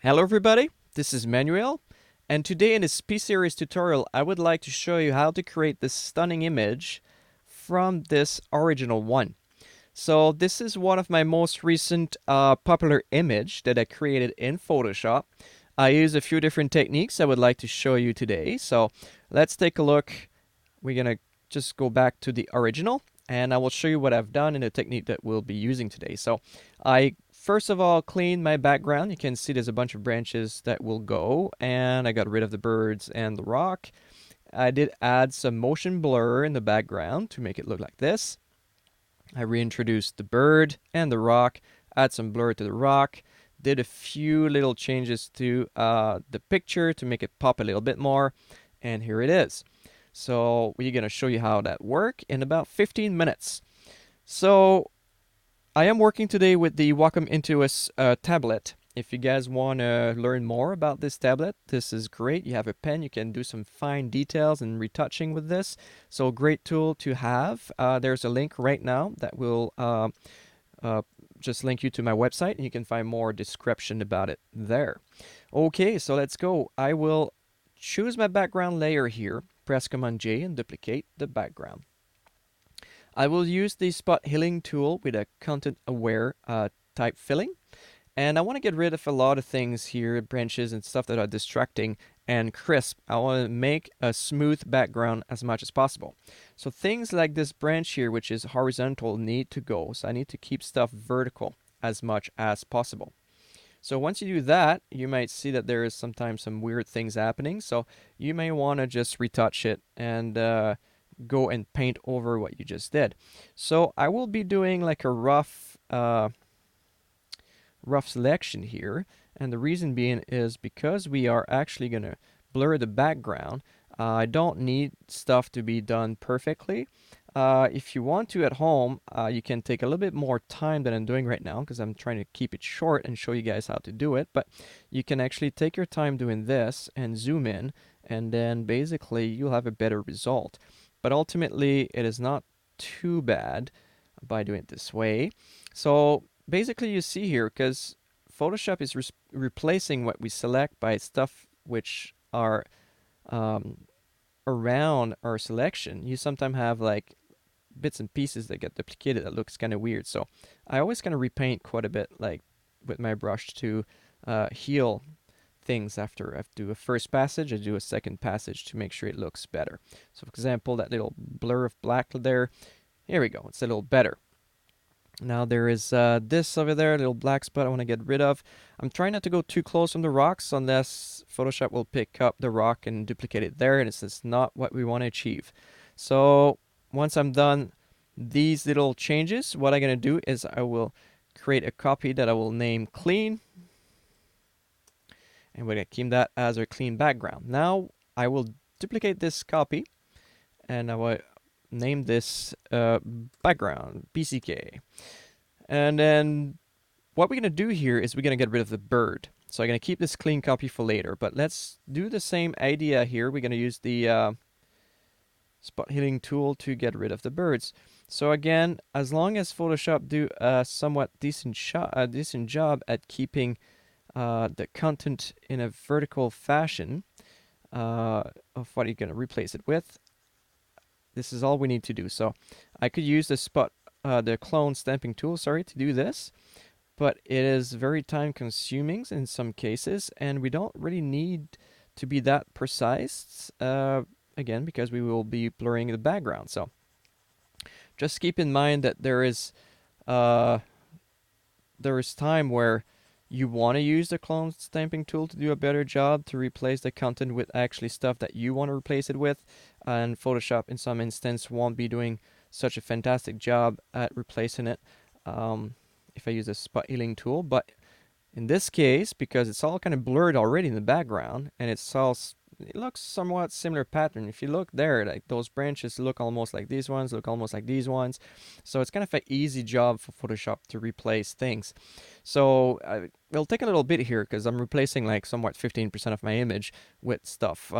Hello everybody, this is Manuel, and today in this P-Series tutorial I would like to show you how to create this stunning image from this original one. So this is one of my most recent popular image that I created in Photoshop. I use a few different techniques I would like to show you today. So let's take a look. We're gonna just go back to the original and I will show you what I've done in the technique that we'll be using today. So I first of all cleaned my background. You can see there's a bunch of branches that will go, and I got rid of the birds and the rock. I did add some motion blur in the background to make it look like this. I reintroduced the bird and the rock, add some blur to the rock, did a few little changes to the picture to make it pop a little bit more, and here it is. So we're going to show you how that works in about 15 minutes. So I am working today with the Wacom Intuos tablet. If you guys want to learn more about this tablet, this is great. You have a pen, you can do some fine details and retouching with this. So great tool to have. There's a link right now that will just link you to my website, and you can find more description about it there. Okay, so let's go. I will choose my background layer here, press Command J and duplicate the background. I will use the spot healing tool with a content aware type filling. And I want to get rid of a lot of things here, branches and stuff that are distracting and crisp. I want to make a smooth background as much as possible. So things like this branch here, which is horizontal, need to go. So I need to keep stuff vertical as much as possible. So once you do that, you might see that there is sometimes some weird things happening. So you may want to just retouch it and go and paint over what you just did. So I will be doing like a rough selection here, and the reason being is because we are actually going to blur the background. I don't need stuff to be done perfectly. If you want to at home, you can take a little bit more time than I'm doing right now because I'm trying to keep it short and show you guys how to do it. But you can actually take your time doing this and zoom in, and then basically you'll have a better result. But ultimately, it is not too bad by doing it this way. So basically, you see here, because Photoshop is replacing what we select by stuff which are around our selection. You sometimes have like bits and pieces that get duplicated that looks kind of weird. So I always kind of repaint quite a bit, like with my brush to heal things. After I do a first passage, I do a second passage to make sure it looks better. So for example, that little blur of black there, here we go, it's a little better. Now there is this over there, a little black spot I want to get rid of. I'm trying not to go too close on the rocks unless Photoshop will pick up the rock and duplicate it there, and it's just not what we want to achieve. So once I'm done these little changes, what I'm going to do is I will create a copy that I will name clean, and we're going to keep that as our clean background. Now I will duplicate this copy, and I will name this background BCK. And then what we're going to do here is we're going to get rid of the bird. So I'm going to keep this clean copy for later, but let's do the same idea here. We're going to use the spot healing tool to get rid of the birds. So again, as long as Photoshop do a somewhat decent job at keeping the content in a vertical fashion of what you're going to replace it with, this is all we need to do. So I could use the clone stamping tool, to do this, but it is very time consuming in some cases, and we don't really need to be that precise, again, because we will be blurring the background. So just keep in mind that there is time where you want to use the clone stamping tool to do a better job to replace the content with actually stuff that you want to replace it with, and Photoshop in some instance won't be doing such a fantastic job at replacing it if I use the spot healing tool. But in this case, because it's all kind of blurred already in the background, and it looks somewhat similar pattern. If you look there, like those branches look almost like these ones, look almost like these ones. So it's kind of an easy job for Photoshop to replace things. So it'll take a little bit here because I'm replacing like somewhat 15% of my image with stuff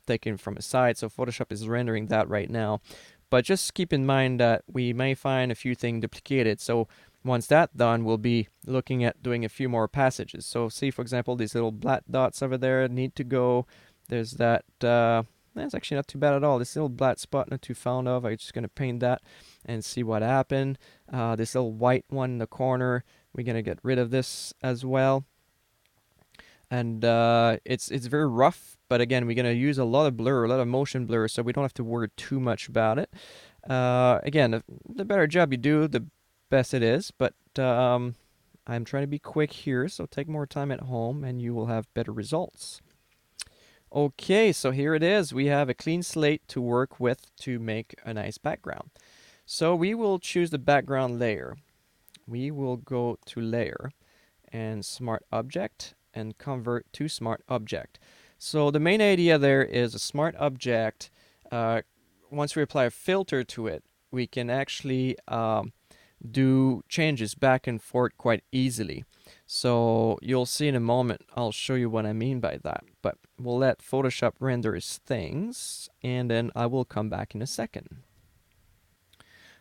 taken from a side. So Photoshop is rendering that right now. But just keep in mind that we may find a few things duplicated. So once that's done, we'll be looking at doing a few more passages. So see, for example, these little black dots over there need to go. There's that, that's actually not too bad at all. This little black spot, not too fond of. I'm just going to paint that and see what happened. This little white one in the corner, we're going to get rid of this as well. And it's very rough, but again, we're going to use a lot of blur, a lot of motion blur, so we don't have to worry too much about it. Again, the better job you do, the best it is, but I'm trying to be quick here, so take more time at home and you will have better results. Okay, so here it is. We have a clean slate to work with to make a nice background. So we will choose the background layer. We will go to layer and smart object and convert to smart object. So the main idea there is a smart object. Once we apply a filter to it, we can actually do changes back and forth quite easily. So you'll see in a moment, I'll show you what I mean by that. But we'll let Photoshop render its things, and then I will come back in a second.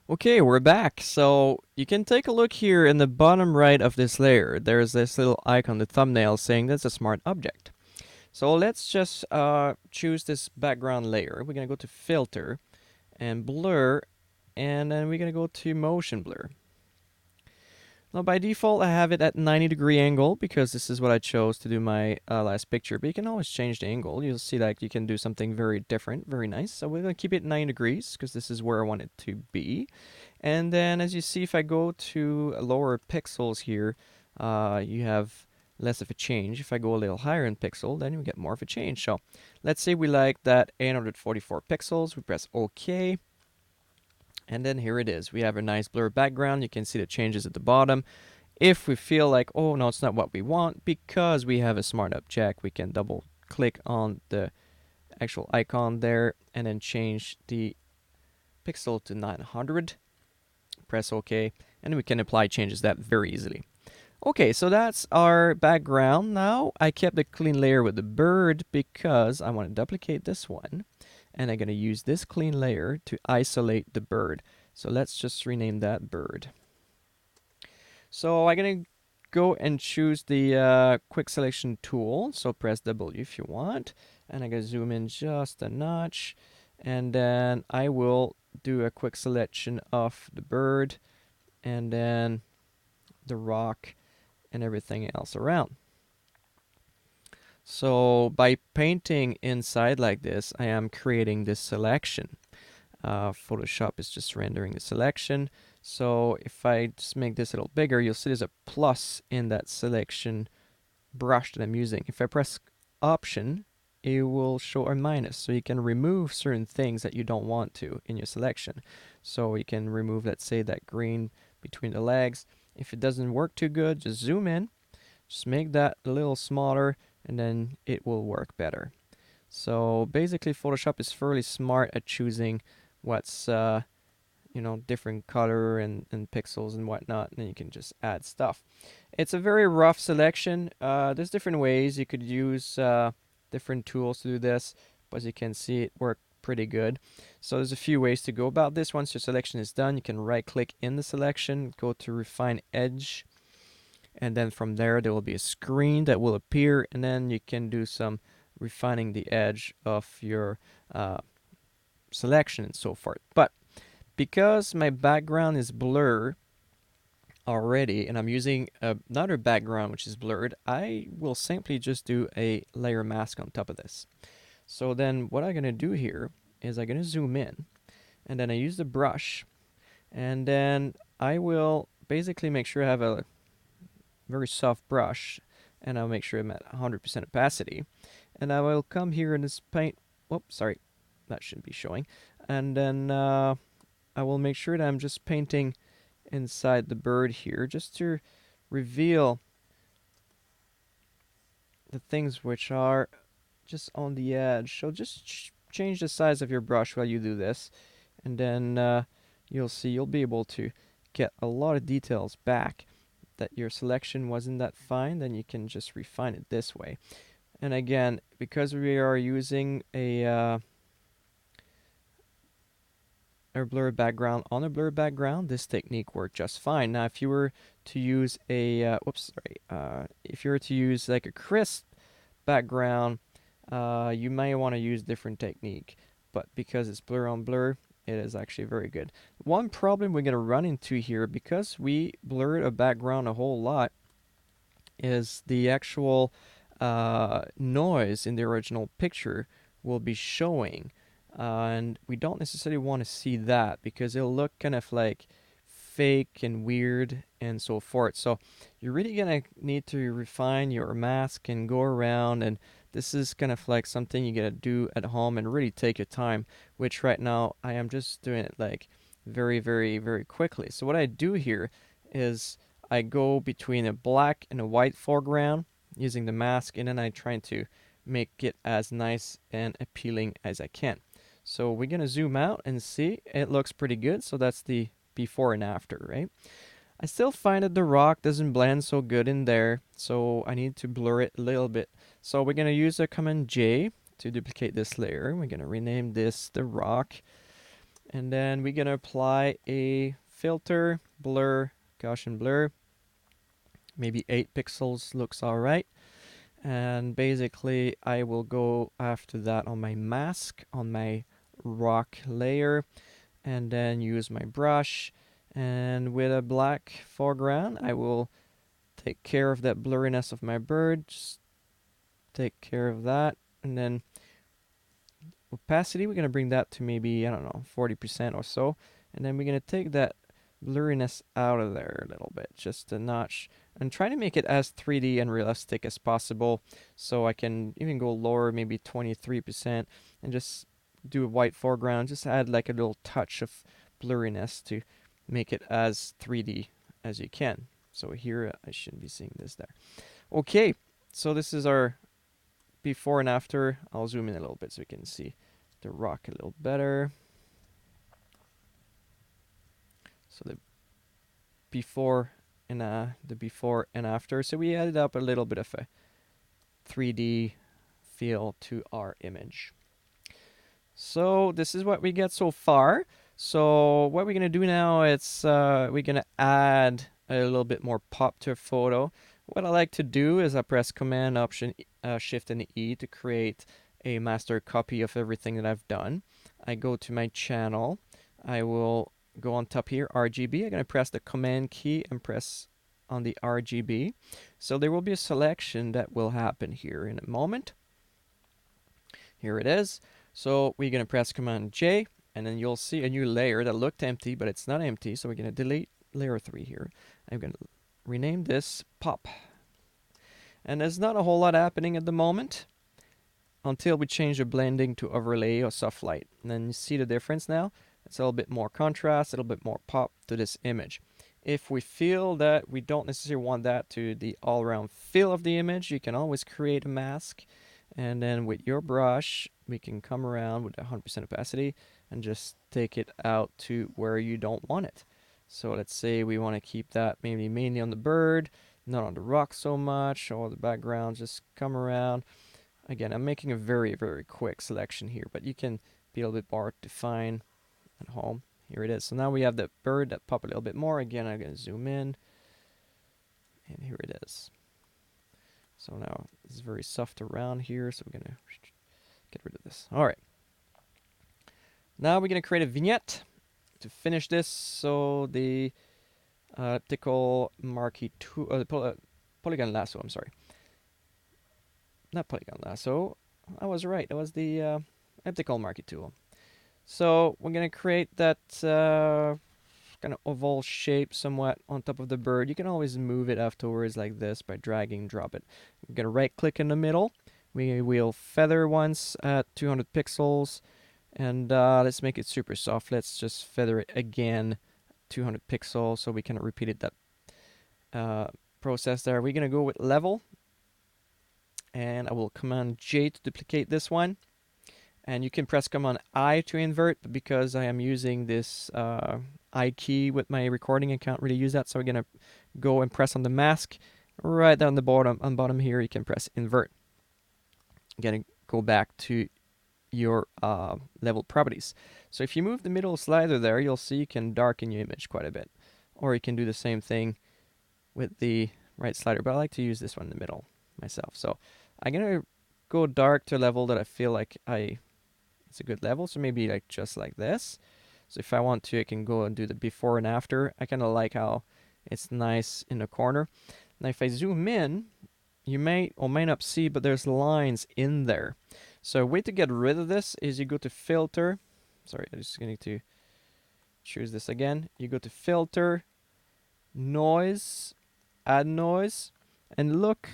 Okay, we're back. So you can take a look here in the bottom right of this layer. There's this little icon, the thumbnail, saying that's a smart object. So let's just choose this background layer. We're going to go to filter and blur, and then we're going to go to motion blur. Now by default I have it at 90-degree angle because this is what I chose to do my last picture, but you can always change the angle. You'll see that you can do something very different, very nice. So we're going to keep it 90 degrees because this is where I want it to be. And then as you see, if I go to lower pixels here, you have less of a change. If I go a little higher in pixel, then you get more of a change. So let's say we like that 844 pixels. We press OK. And then here it is. We have a nice blur background. You can see the changes at the bottom. If we feel like, oh, no, it's not what we want, because we have a smart object, we can double click on the actual icon there and then change the pixel to 900. Press OK, and we can apply changes that very easily. Okay, so that's our background. Now I kept the clean layer with the bird because I want to duplicate this one. And I'm going to use this clean layer to isolate the bird. So let's just rename that bird. So I'm going to go and choose the quick selection tool. So press W if you want. And I'm going to zoom in just a notch. And then I will do a quick selection of the bird and then the rock and everything else around. So by painting inside like this, I am creating this selection. Photoshop is just rendering the selection. So if I just make this a little bigger, you'll see there's a plus in that selection brush that I'm using. If I press Option, it will show a minus. So you can remove certain things that you don't want to in your selection. So you can remove, let's say, that green between the legs. If it doesn't work too good, just zoom in. Just make that a little smaller, and then it will work better. So basically Photoshop is fairly smart at choosing what's different color and pixels and whatnot, and then you can just add stuff. It's a very rough selection. There's different ways you could use different tools to do this, but as you can see, it worked pretty good. So there's a few ways to go about this. Once your selection is done, you can right click in the selection, go to refine edge, and then from there will be a screen that will appear, and then you can do some refining the edge of your selection and so forth. But because my background is blurred already and I'm using another background which is blurred, I will simply just do a layer mask on top of this. So then what I'm going to do here is I'm going to zoom in, and then I use the brush, and then I will basically make sure I have a very soft brush, and I'll make sure I'm at 100% opacity, and I will come here in this paint. Whoops, sorry, that shouldn't be showing. And then I will make sure that I'm just painting inside the bird here, just to reveal the things which are just on the edge. So just change the size of your brush while you do this, and then you'll see you'll be able to get a lot of details back. That your selection wasn't that fine, then you can just refine it this way. And again, because we are using a a blur background on a blur background, this technique worked just fine. Now, if you were to use a, if you were to use like a crisp background, you may want to use different technique. But because it's blur on blur, it is actually very good. One problem we're going to run into here, because we blurred a background a whole lot, is the actual noise in the original picture will be showing. And we don't necessarily want to see that because it'll look kind of like fake and weird and so forth. So you're really going to need to refine your mask and go around, and this is kind of like something you got to do at home and really take your time, which right now I am just doing it like very, very, very quickly. So what I do here is I go between a black and a white foreground using the mask, and then I try to make it as nice and appealing as I can. So we're gonna zoom out and see it looks pretty good. So that's the before and after, right? I still find that the rock doesn't blend so good in there, so I need to blur it a little bit. So we're gonna use the Command J to duplicate this layer. We're gonna rename this the rock, and then we're gonna apply a filter, blur, Gaussian blur. Maybe 8 pixels looks all right. And basically I will go after that on my mask, on my rock layer, and then use my brush, and with a black foreground I will take care of that blurriness of my bird. Just take care of that, and then opacity, we're going to bring that to maybe, I don't know, 40% or so, and then we're going to take that blurriness out of there a little bit, just a notch, and try to make it as 3D and realistic as possible. So I can even go lower, maybe 23%, and just do a white foreground, just add like a little touch of blurriness to make it as 3D as you can. So here I shouldn't be seeing this there. Okay, so this is our before and after. I'll zoom in a little bit so we can see the rock a little better. So the before and after. So we added up a little bit of a 3D feel to our image. So this is what we get so far. So what we're gonna do now, it's we're gonna add a little bit more pop to a photo. What I like to do is I press Command, Option, Shift, and E to create a master copy of everything that I've done. I go to my channel. I will go on top here, RGB. I'm going to press the Command key and press on the RGB. So there will be a selection that will happen here in a moment. Here it is. So we're going to press Command J, and then you'll see a new layer that looked empty, but it's not empty. So we're going to delete layer 3 here. I'm going to rename this Pop. And there's not a whole lot happening at the moment until we change the blending to overlay or soft light. And then you see the difference now. It's a little bit more contrast, a little bit more pop to this image. If we feel that we don't necessarily want that to the all-around feel of the image, you can always create a mask, and then with your brush we can come around with 100% opacity and just take it out to where you don't want it. So let's say we want to keep that maybe mainly on the bird, not on the rock so much, or the background. Just come around. Again, I'm making a very, very quick selection here, but you can be a little bit more defined at home. Here it is. So now we have the bird that pop a little bit more. Again, I'm going to zoom in, and here it is. So now it's very soft around here, so we're going to get rid of this. All right. Now we're going to create a vignette to finish this. So the optical marquee tool, polygon lasso, I'm sorry. Not polygon lasso. I was right. It was the optical marquee tool. So we're going to create that kind of oval shape somewhat on top of the bird. You can always move it afterwards like this by dragging, drop it. We're going to right click in the middle. We will feather once at 200 pixels. And let's make it super soft. Let's just feather it again, 200 pixels, so we can repeat it that process there. We're going to go with level. And I will Command J to duplicate this one. And you can press Command I to invert, but because I am using this I key with my recording, I can't really use that. So we're going to go and press on the mask. Right down the bottom here, you can press invert. I'm going to go back to your level properties. So if you move the middle slider there, you'll see you can darken your image quite a bit. Or you can do the same thing with the right slider, but I like to use this one in the middle myself. So I'm gonna go dark to a level that I feel like it's a good level. So maybe like just like this. So if I want to, I can go and do the before and after. I kind of like how it's nice in the corner. Now if I zoom in, you may or may not see, but there's lines in there. So a way to get rid of this is you go to filter. Sorry, I'm just going to choose this again. You go to filter, noise, add noise, and look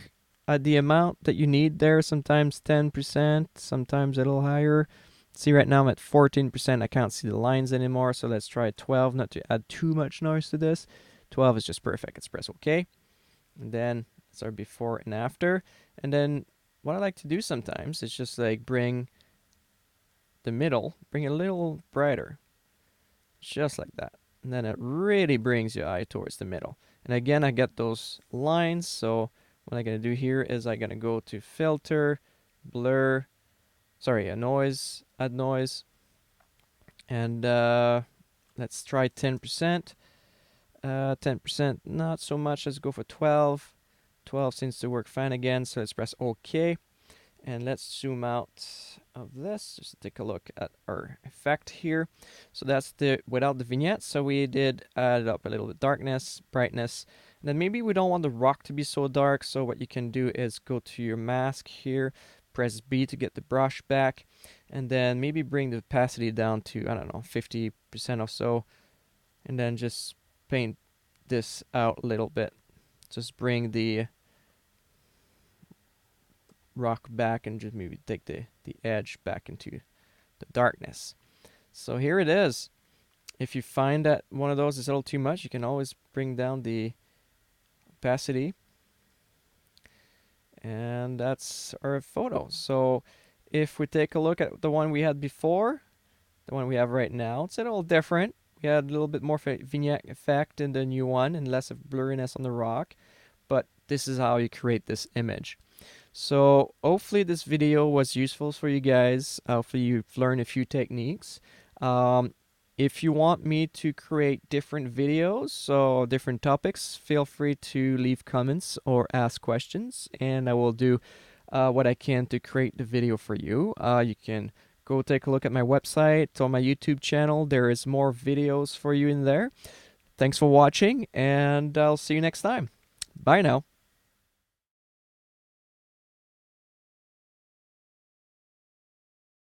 at the amount that you need there. Sometimes 10%, sometimes a little higher. See, right now I'm at 14%. I can't see the lines anymore, so let's try 12, not to add too much noise to this. 12 is just perfect. Let's press OK. And then it's our before and after. And then what I like to do sometimes is just like bring the middle, bring it a little brighter. Just like that. And then it really brings your eye towards the middle. And again, I get those lines. So what I'm going to do here is I'm going to go to filter, blur, sorry, a noise, add noise. And let's try 10%. 10%, not so much. Let's go for 12. 12 seems to work fine again. So let's press OK. And let's zoom out of this just to take a look at our effect here. So that's the without the vignette. So we did add up a little bit darkness, brightness. And then maybe we don't want the rock to be so dark. So what you can do is go to your mask here, press B to get the brush back, and then maybe bring the opacity down to, I don't know, 50% or so. And then just paint this out a little bit. Just bring the rock back and just maybe take the edge back into the darkness. So here it is. If you find that one of those is a little too much, you can always bring down the opacity. And that's our photo. So if we take a look at the one we had before, the one we have right now, it's a little different. We had a little bit more vignette effect in the new one and less of blurriness on the rock. But this is how you create this image. So hopefully this video was useful for you guys. Hopefully you've learned a few techniques. If you want me to create different videos or different topics, feel free to leave comments or ask questions, and I will do what I can to create the video for you. You can go take a look at my website or my YouTube channel. There is more videos for you in there. Thanks for watching, and I'll see you next time. Bye now.